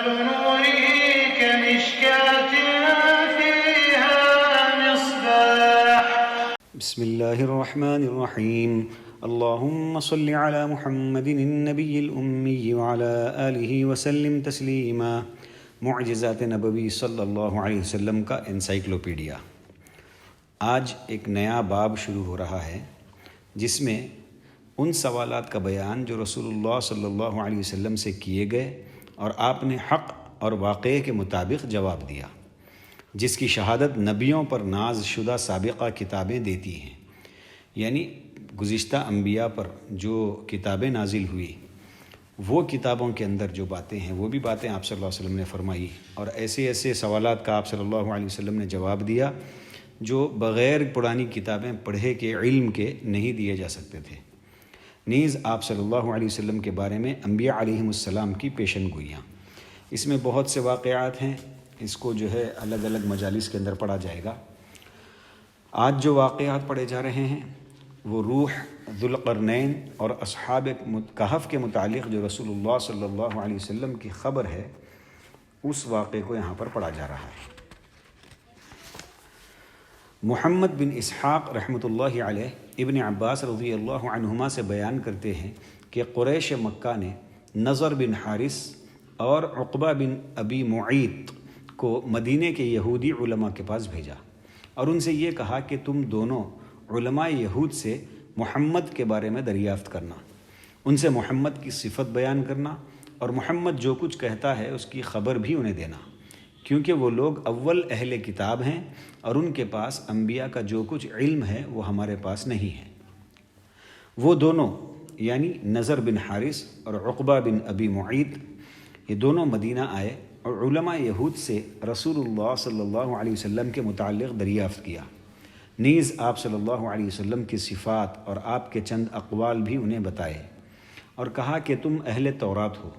مثل نوره كمشكاة فيها مصباح. بسم اللہ الرحمن الرحیم. اللہم صل علی محمد النبی الأمی وعلی آلہ وسلم تسلیما. معجزات نبوی صلی اللہ علیہ وسلم کا انسائکلوپیڈیا. آج ایک نیا باب شروع ہو رہا ہے جس میں ان سوالات کا بیان جو رسول اللہ صلی اللہ علیہ وسلم سے کیے گئے اور آپ نے حق اور واقعے کے مطابق جواب دیا، جس کی شہادت نبیوں پر ناز شدہ سابقہ کتابیں دیتی ہیں. یعنی گزشتہ انبیاء پر جو کتابیں نازل ہوئی وہ کتابوں کے اندر جو باتیں ہیں وہ بھی باتیں آپ صلی اللہ علیہ وسلم نے فرمائی، اور ایسے ایسے سوالات کا آپ صلی اللہ علیہ وسلم نے جواب دیا جو بغیر پرانی کتابیں پڑھے کے علم کے نہیں دیے جا سکتے تھے. نیز آپ صلی اللہ علیہ وسلم کے بارے میں انبیاء علیہم السلام کی پیشن گوئیاں. اس میں بہت سے واقعات ہیں، اس کو جو ہے الگ الگ مجالس کے اندر پڑھا جائے گا. آج جو واقعات پڑھے جا رہے ہیں وہ روح، ذوالقرنین اور اصحاب کہف کے متعلق جو رسول اللہ صلی اللہ علیہ وسلم کی خبر ہے اس واقعے کو یہاں پر پڑھا جا رہا ہے. محمد بن اسحاق رحمۃ اللہ علیہ ابن عباس رضی اللہ عنہما سے بیان کرتے ہیں کہ قریش مکہ نے نضر بن حارث اور عقبہ بن ابی معیط کو مدینے کے یہودی علماء کے پاس بھیجا اور ان سے یہ کہا کہ تم دونوں علماء یہود سے محمد کے بارے میں دریافت کرنا، ان سے محمد کی صفت بیان کرنا اور محمد جو کچھ کہتا ہے اس کی خبر بھی انہیں دینا، کیونکہ وہ لوگ اول اہل کتاب ہیں اور ان کے پاس انبیاء کا جو کچھ علم ہے وہ ہمارے پاس نہیں ہے. وہ دونوں یعنی نضر بن حارث اور عقبہ بن ابی معیط یہ دونوں مدینہ آئے اور علماء یہود سے رسول اللہ صلی اللہ علیہ وسلم کے متعلق دریافت کیا. نیز آپ صلی اللہ علیہ وسلم کی صفات اور آپ کے چند اقوال بھی انہیں بتائے اور کہا کہ تم اہل تورات ہو،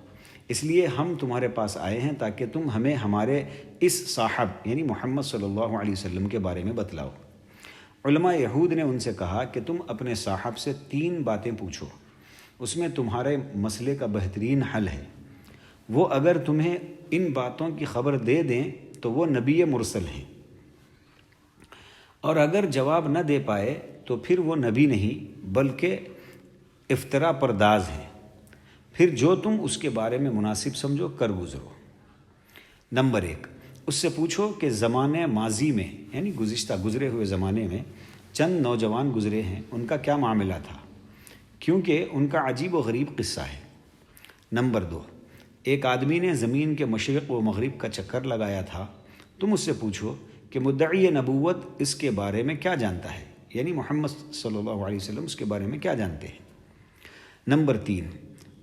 اس لیے ہم تمہارے پاس آئے ہیں تاکہ تم ہمیں ہمارے اس صاحب یعنی محمد صلی اللہ علیہ وسلم کے بارے میں بتلاؤ. علماء یہود نے ان سے کہا کہ تم اپنے صاحب سے 3 باتیں پوچھو، اس میں تمہارے مسئلے کا بہترین حل ہے. وہ اگر تمہیں ان باتوں کی خبر دے دیں تو وہ نبی مرسل ہیں، اور اگر جواب نہ دے پائے تو پھر وہ نبی نہیں بلکہ افترا پرداز ہیں. پھر جو تم اس کے بارے میں مناسب سمجھو کر گزرو. نمبر 1، اس سے پوچھو کہ زمانے ماضی میں یعنی گزرے ہوئے زمانے میں چند نوجوان گزرے ہیں، ان کا کیا معاملہ تھا، کیونکہ ان کا عجیب و غریب قصہ ہے. نمبر 2، ایک آدمی نے زمین کے مشرق و مغرب کا چکر لگایا تھا، تم اس سے پوچھو کہ مدعی نبوت اس کے بارے میں کیا جانتا ہے، یعنی محمد صلی اللہ علیہ وسلم اس کے بارے میں کیا جانتے ہیں. نمبر 3،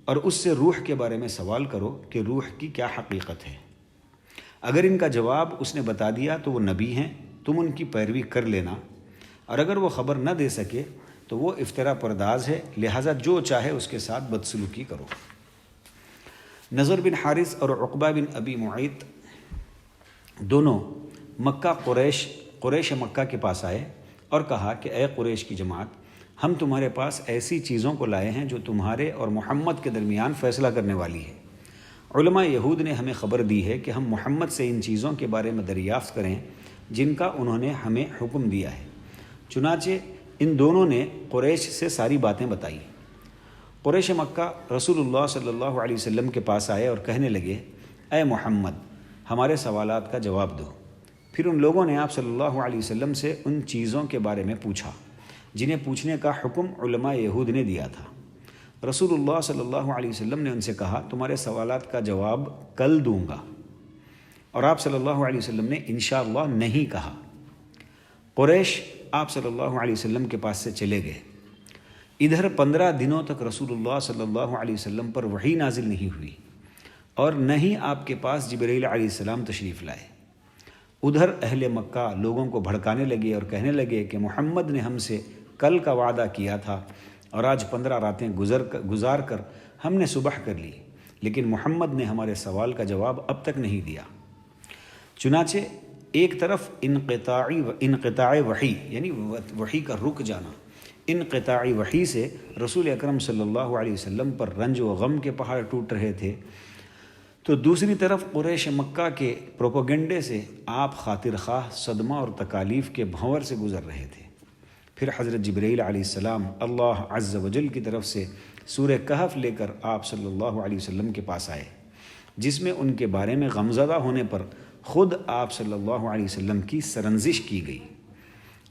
اور اس سے روح کے بارے میں سوال کرو کہ روح کی کیا حقیقت ہے. اگر ان کا جواب اس نے بتا دیا تو وہ نبی ہیں، تم ان کی پیروی کر لینا، اور اگر وہ خبر نہ دے سکے تو وہ افترا پرداز ہے، لہٰذا جو چاہے اس کے ساتھ بدسلوکی کرو. نضر بن حارث اور عقبہ بن ابی معیط دونوں قریش مکہ کے پاس آئے اور کہا کہ اے قریش کی جماعت، ہم تمہارے پاس ایسی چیزوں کو لائے ہیں جو تمہارے اور محمد کے درمیان فیصلہ کرنے والی ہے. علماء یہود نے ہمیں خبر دی ہے کہ ہم محمد سے ان چیزوں کے بارے میں دریافت کریں جن کا انہوں نے ہمیں حکم دیا ہے. چنانچہ ان دونوں نے قریش سے ساری باتیں بتائیں. قریش مکہ رسول اللہ صلی اللہ علیہ وسلم کے پاس آئے اور کہنے لگے، اے محمد، ہمارے سوالات کا جواب دو. پھر ان لوگوں نے آپ صلی اللہ علیہ وسلم سے ان چیزوں کے بارے میں پوچھا جنہیں پوچھنے کا حکم علماء یہود نے دیا تھا. رسول اللہ صلی اللہ علیہ وسلم نے ان سے کہا، تمہارے سوالات کا جواب کل دوں گا، اور آپ صلی اللہ علیہ وسلم نے انشاءاللہ نہیں کہا. قریش آپ صلی اللہ علیہ وسلم کے پاس سے چلے گئے. ادھر 15 دنوں تک رسول اللہ صلی اللہ علیہ وسلم پر وحی نازل نہیں ہوئی اور نہ ہی آپ کے پاس جبرائیل علیہ السلام تشریف لائے. ادھر اہل مکہ لوگوں کو بھڑکانے لگے اور کہنے لگے کہ محمد نے ہم سے کل کا وعدہ کیا تھا اور آج 15 راتیں گزار کر ہم نے صبح کر لی، لیکن محمد نے ہمارے سوال کا جواب اب تک نہیں دیا. چنانچہ ایک طرف انقطاع وحی یعنی وحی کا رک جانا، انقطاع وحی سے رسول اکرم صلی اللہ علیہ وسلم پر رنج و غم کے پہاڑ ٹوٹ رہے تھے، تو دوسری طرف قریش مکہ کے پروپیگنڈے سے آپ خاطر خواہ صدمہ اور تکالیف کے بھنور سے گزر رہے تھے۔ پھر حضرت جبرائیل علیہ السلام اللہ عز و جل کی طرف سے سورہ کہف لے کر آپ صلی اللہ علیہ وسلم کے پاس آئے، جس میں ان کے بارے میں غمزدہ ہونے پر خود آپ صلی اللہ علیہ وسلم کی سرنزش کی گئی۔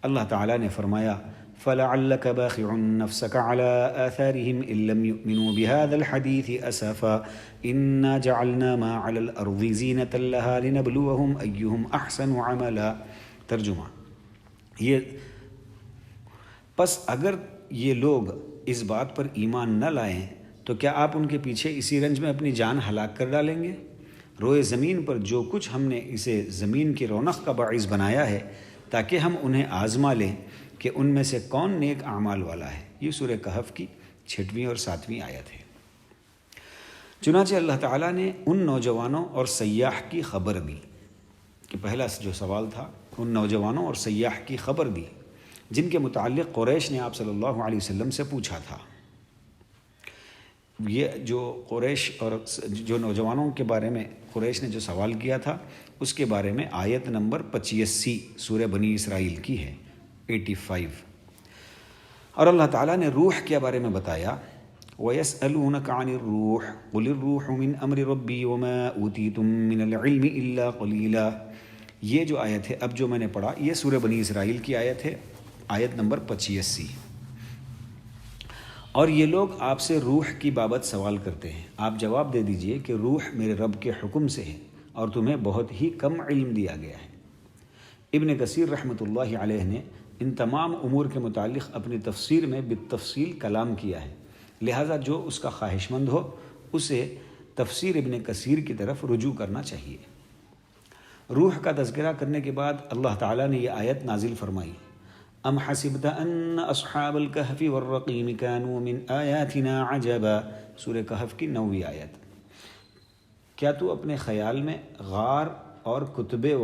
اللہ تعالیٰ نے فرمایا فَلَعَلَّكَ بَاخِعٌ نَفْسَكَ عَلَىٰ آثَارِهِمْ إِن لَّمْ يُؤْمِنُوا بِهَٰذَا الْحَدِيثِ أَسَفًا إِنَّا جَعَلْنَا مَا عَلَى الْأَرْضِ زِينَةً لَّهَا لِنَبْلُوَهُمْ أَيُّهُمْ أَحْسَنُ عَمَلًا۔ ترجمہ، پس اگر یہ لوگ اس بات پر ایمان نہ لائیں تو کیا آپ ان کے پیچھے اسی رنج میں اپنی جان ہلاک کر ڈالیں گے؟ روئے زمین پر جو کچھ ہم نے اسے زمین کی رونق کا باعث بنایا ہے تاکہ ہم انہیں آزما لیں کہ ان میں سے کون نیک اعمال والا ہے۔ یہ سورہ کہف کی 6ویں اور 7ویں آیت ہے۔ چنانچہ اللہ تعالیٰ نے ان نوجوانوں اور سیاح کی خبر دی کہ پہلا جو سوال تھا ان نوجوانوں اور سیاح کی خبر دی جن کے متعلق قریش نے آپ صلی اللہ علیہ وسلم سے پوچھا تھا۔ یہ جو قریش اور جو نوجوانوں کے بارے میں قریش نے جو سوال کیا تھا اس کے بارے میں آیت نمبر 85 سورہ بنی اسرائیل کی ہے، 85۔ اور اللہ تعالیٰ نے روح کے بارے میں بتایا وَيَسْأَلُونَكَ عَنِ الرُّوحِ قُلِ الرُّوحُ مِنْ أَمْرِ رَبِّي وَمَا أُوتِيتُم مِّنَ الْعِلْمِ إِلَّا قَلِيلًا۔ یہ جو آیت ہے اب جو میں نے پڑھا یہ سورہ بنی اسرائیل کی آیت ہے، آیت نمبر 85۔ اور یہ لوگ آپ سے روح کی بابت سوال کرتے ہیں، آپ جواب دے دیجئے کہ روح میرے رب کے حکم سے ہے اور تمہیں بہت ہی کم علم دیا گیا ہے۔ ابن کثیر رحمۃ اللہ علیہ نے ان تمام امور کے متعلق اپنی تفسیر میں بالتفصیل کلام کیا ہے، لہٰذا جو اس کا خواہش مند ہو اسے تفسیر ابن کثیر کی طرف رجوع کرنا چاہیے۔ روح کا تذکرہ کرنے کے بعد اللہ تعالیٰ نے یہ آیت نازل فرمائی ام حسبت ان اصحاب الکہف والرقیم كانوا من آیاتنا عجبا، سورہ کہف کی 9ویں آیت۔ کیا تو اپنے خیال میں غار اور کتے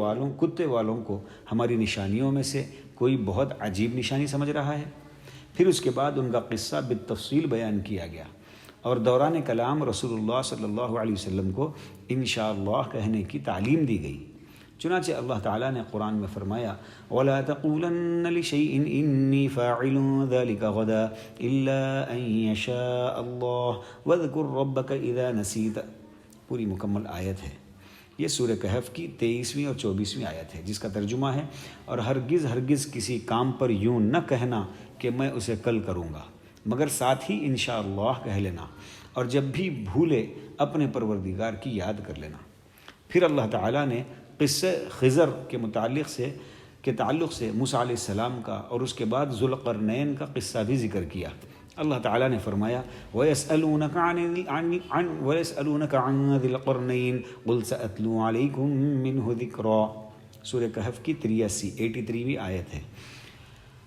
والوں کو ہماری نشانیوں میں سے کوئی بہت عجیب نشانی سمجھ رہا ہے؟ پھر اس کے بعد ان کا قصہ بالتفصیل بیان کیا گیا اور دوران کلام رسول اللہ صلی اللہ علیہ وسلم کو انشاءاللہ کہنے کی تعلیم دی گئی۔ چنانچہ اللہ تعالیٰ نے قرآن میں فرمایا وَلَا تَقُولَنَّ لِشَيْءٍ إِنِّي فَاعِلٌ ذَلِكَ غَدًا إِلَّا أَن يَشَاءَ اللَّهُ وَاذْكُر رَّبَّكَ إِذَا نَسِيتَ۔ پوری مکمل آیت ہے، یہ سورہ کہف کی 23ویں اور 24ویں آیت ہے، جس کا ترجمہ ہے اور ہرگز کسی کام پر یوں نہ کہنا کہ میں اسے کل کروں گا، مگر ساتھ ہی انشاءاللہ کہہ لینا، اور جب بھی بھولے اپنے پروردگار کی یاد کر لینا۔ پھر اللہ تعالیٰ نے قصہ خضر کے تعلق سے موسیٰ علیہ السلام کا اور اس کے بعد ذوالقرنین کا قصہ بھی ذکر کیا۔ اللہ تعالیٰ نے فرمایا وَيَسْأَلُونَكَ عَنِ ذِي الْقَرْنَيْنِ قُلْ سَأَتْلُو عَلَيْكُم مِّنْهُ ذِكْرًا، سورہ کہف کی 83ویں آیت ہے،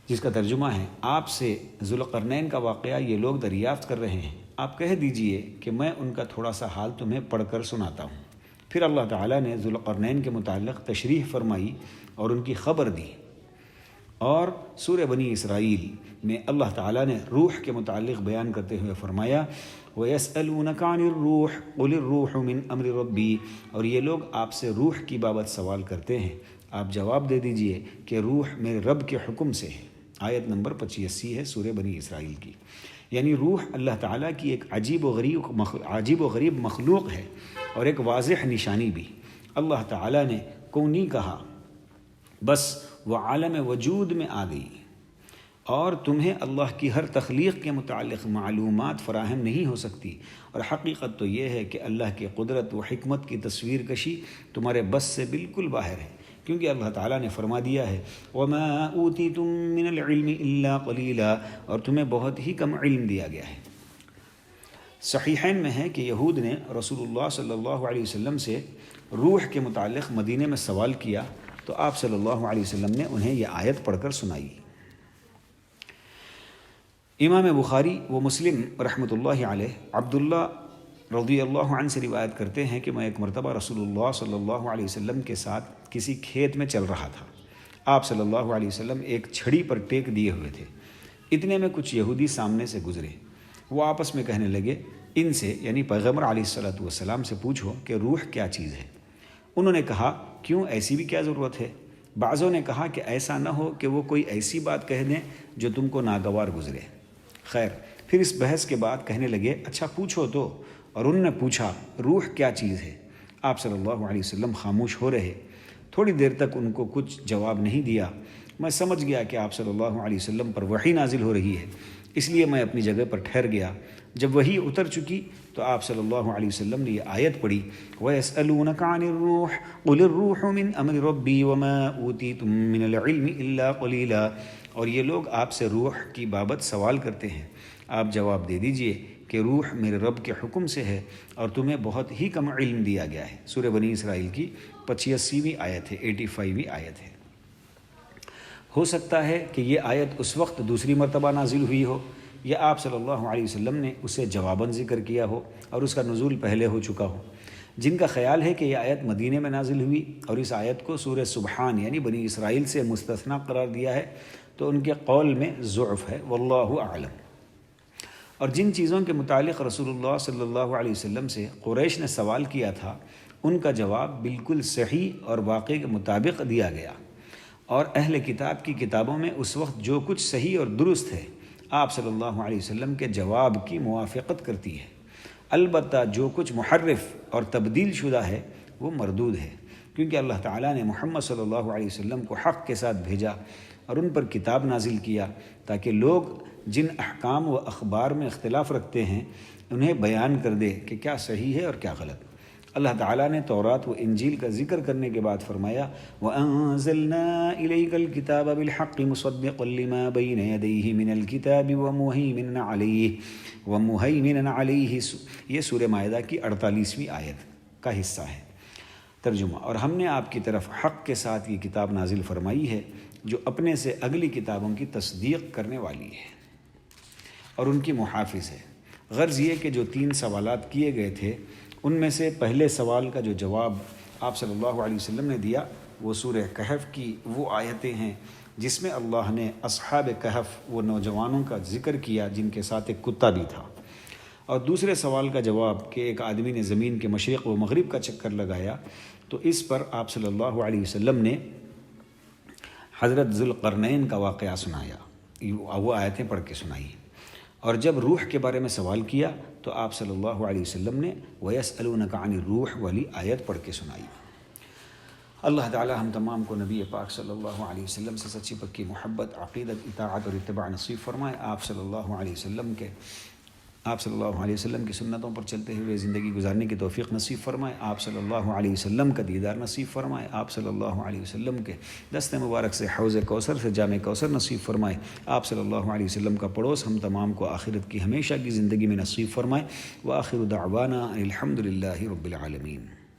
جس کا ترجمہ ہے آپ سے ذوالقرنین کا واقعہ یہ لوگ دریافت کر رہے ہیں، آپ کہہ دیجئے کہ میں ان کا تھوڑا سا حال تمہیں پڑھ کر سناتا ہوں۔ پھر اللہ تعالیٰ نے ذوالقرنین کے متعلق تشریح فرمائی اور ان کی خبر دی، اور سورہ بنی اسرائیل میں اللہ تعالیٰ نے روح کے متعلق بیان کرتے ہوئے فرمایا وَيَسْأَلُونَكَ عَنِ الرُّوحِ قُلِ الرُّوحُ مِنْ أَمْرِ رَبِّي، اور یہ لوگ آپ سے روح کی بابت سوال کرتے ہیں، آپ جواب دے دیجئے کہ روح میرے رب کے حکم سے ہے۔ آیت نمبر 85 ہے سورہ بنی اسرائیل کی۔ یعنی روح اللہ تعالیٰ کی ایک عجیب و غریب مخلوق ہے اور ایک واضح نشانی بھی۔ اللہ تعالیٰ نے کونی کہا بس وہ عالم وجود میں آ گئی، اور تمہیں اللہ کی ہر تخلیق کے متعلق معلومات فراہم نہیں ہو سکتی، اور حقیقت تو یہ ہے کہ اللہ کی قدرت و حکمت کی تصویر کشی تمہارے بس سے بالکل باہر ہے، کیونکہ اللہ تعالیٰ نے فرما دیا ہے وَمَا أُوتِيتُم مِّنَ الْعِلْمِ إِلَّا قَلِيلًا، اور تمہیں بہت ہی کم علم دیا گیا ہے۔ صحیحین میں ہے کہ یہود نے رسول اللہ صلی اللہ علیہ وسلم سے روح کے متعلق مدینے میں سوال کیا تو آپ صلی اللہ علیہ وسلم نے انہیں یہ آیت پڑھ کر سنائی۔ امام بخاری و مسلم رحمۃ اللہ علیہ عبداللہ رضی اللہ عنہ سے روایت کرتے ہیں کہ میں ایک مرتبہ رسول اللہ صلی اللہ علیہ وسلم کے ساتھ کسی کھیت میں چل رہا تھا۔ آپ صلی اللہ علیہ وسلم ایک چھڑی پر ٹیک دیے ہوئے تھے، اتنے میں کچھ یہودی سامنے سے گزرے، وہ آپس میں کہنے لگے ان سے یعنی پیغمبر علیہ الصلوۃ والسلام سے پوچھو کہ روح کیا چیز ہے۔ انہوں نے کہا کیوں، ایسی بھی کیا ضرورت ہے؟ بعضوں نے کہا کہ ایسا نہ ہو کہ وہ کوئی ایسی بات کہہ دیں جو تم کو ناگوار گزرے۔ خیر، پھر اس بحث کے بعد کہنے لگے اچھا پوچھو تو، اور انہوں نے پوچھا روح کیا چیز ہے؟ آپ صلی اللہ علیہ وسلم خاموش ہو رہے۔ تھوڑی دیر تک ان کو کچھ جواب نہیں دیا۔ میں سمجھ گیا کہ آپ صلی اللہ علیہ وسلم پر وحی نازل ہو رہی ہے، اس لیے میں اپنی جگہ پر ٹھہر گیا۔ جب وحی اتر چکی تو آپ صلی اللہ علیہ وسلم نے یہ آیت پڑھی، وَيَسْأَلُونَكَ عَنِ الرُّوحِ قُلِ الرُّوحُ مِنْ أَمْرِ رَبِّي وَمَا أُوتِيتُم مِّنَ الْعِلْمِ إِلَّا قَلِيلًا۔ اور یہ لوگ آپ سے روح کی بابت سوال کرتے ہیں، آپ جواب دے دیجئے کہ روح میرے رب کے حکم سے ہے اور تمہیں بہت ہی کم علم دیا گیا ہے۔ سورہ بنی اسرائیل کی 85ویں آیت ہے، 85ویں آیت ہے۔ ہو سکتا ہے کہ یہ آیت اس وقت دوسری مرتبہ نازل ہوئی ہو، یا آپ صلی اللہ علیہ وسلم نے اسے جواباً ذکر کیا ہو اور اس کا نزول پہلے ہو چکا ہو۔ جن کا خیال ہے کہ یہ آیت مدینے میں نازل ہوئی اور اس آیت کو سورہ سبحان یعنی بنی اسرائیل سے مستثنیٰ قرار دیا ہے، تو ان کے قول میں ضعف ہے، واللہ اعلم۔ اور جن چیزوں کے متعلق رسول اللہ صلی اللہ علیہ وسلم سے قریش نے سوال کیا تھا، ان کا جواب بالکل صحیح اور واقعے کے مطابق دیا گیا، اور اہل کتاب کی کتابوں میں اس وقت جو کچھ صحیح اور درست ہے آپ صلی اللہ علیہ وسلم کے جواب کی موافقت کرتی ہے۔ البتہ جو کچھ محرف اور تبدیل شدہ ہے وہ مردود ہے، کیونکہ اللہ تعالیٰ نے محمد صلی اللہ علیہ وسلم کو حق کے ساتھ بھیجا اور ان پر کتاب نازل کیا تاکہ لوگ جن احکام و اخبار میں اختلاف رکھتے ہیں انہیں بیان کر دے کہ کیا صحیح ہے اور کیا غلط۔ اللہ تعالیٰ نے تورات و انجیل کا ذکر کرنے کے بعد فرمایا وَأَنزَلْنَا إِلَيْكَ الْكِتَابَ بِالْحَقِّ مُصَدِّقًا لِمَا بَيْنَ يَدَيْهِ مِنَ الْكِتَابِ وَمُهَيْمِنًا عَلَيْهِ۔ یہ سورہ مائدہ کی 48ویں آیت کا حصہ ہے۔ ترجمہ، اور ہم نے آپ کی طرف حق کے ساتھ یہ کتاب نازل فرمائی ہے جو اپنے سے اگلی کتابوں کی تصدیق کرنے والی ہے اور ان کی محافظ ہے۔ غرض یہ کہ جو 3 سوالات کیے گئے تھے ان میں سے پہلے سوال کا جو جواب آپ صلی اللہ علیہ وسلم نے دیا وہ سورہ کہف کی وہ آیتیں ہیں جس میں اللہ نے اصحاب کہف وہ نوجوانوں کا ذکر کیا جن کے ساتھ ایک کتا بھی تھا، اور دوسرے سوال کا جواب کہ ایک آدمی نے زمین کے مشرق و مغرب کا چکر لگایا، تو اس پر آپ صلی اللہ علیہ وسلم نے حضرت ذوالقرنین کا واقعہ سنایا، وہ آیتیں پڑھ کے سنائی۔ اور جب روح کے بارے میں سوال کیا تو آپ صلی اللہ علیہ وسلم نے وَيَسْأَلُونَكَ عَنِ الرُّوحِ والی آیت پڑھ کے سنائی۔ اللہ تعالی ہم تمام کو نبی پاک صلی اللہ علیہ وسلم سے سچی پکی محبت، عقیدت، اطاعت اور اتباع نصیب فرمائے۔ آپ صلی اللہ علیہ وسلم کی سنتوں پر چلتے ہوئے زندگی گزارنے کی توفیق نصیب فرمائے۔ آپ صلی اللہ علیہ وسلم کا دیدار نصیب فرمائے۔ آپ صلی اللہ علیہ وسلم کے دست مبارک سے حوض کوثر سے جام کوثر نصیب فرمائے۔ آپ صلی اللہ علیہ وسلم کا پڑوس ہم تمام کو آخرت کی ہمیشہ کی زندگی میں نصیب فرمائے۔ وآخر دعوانا الحمد للہ رب العالمین۔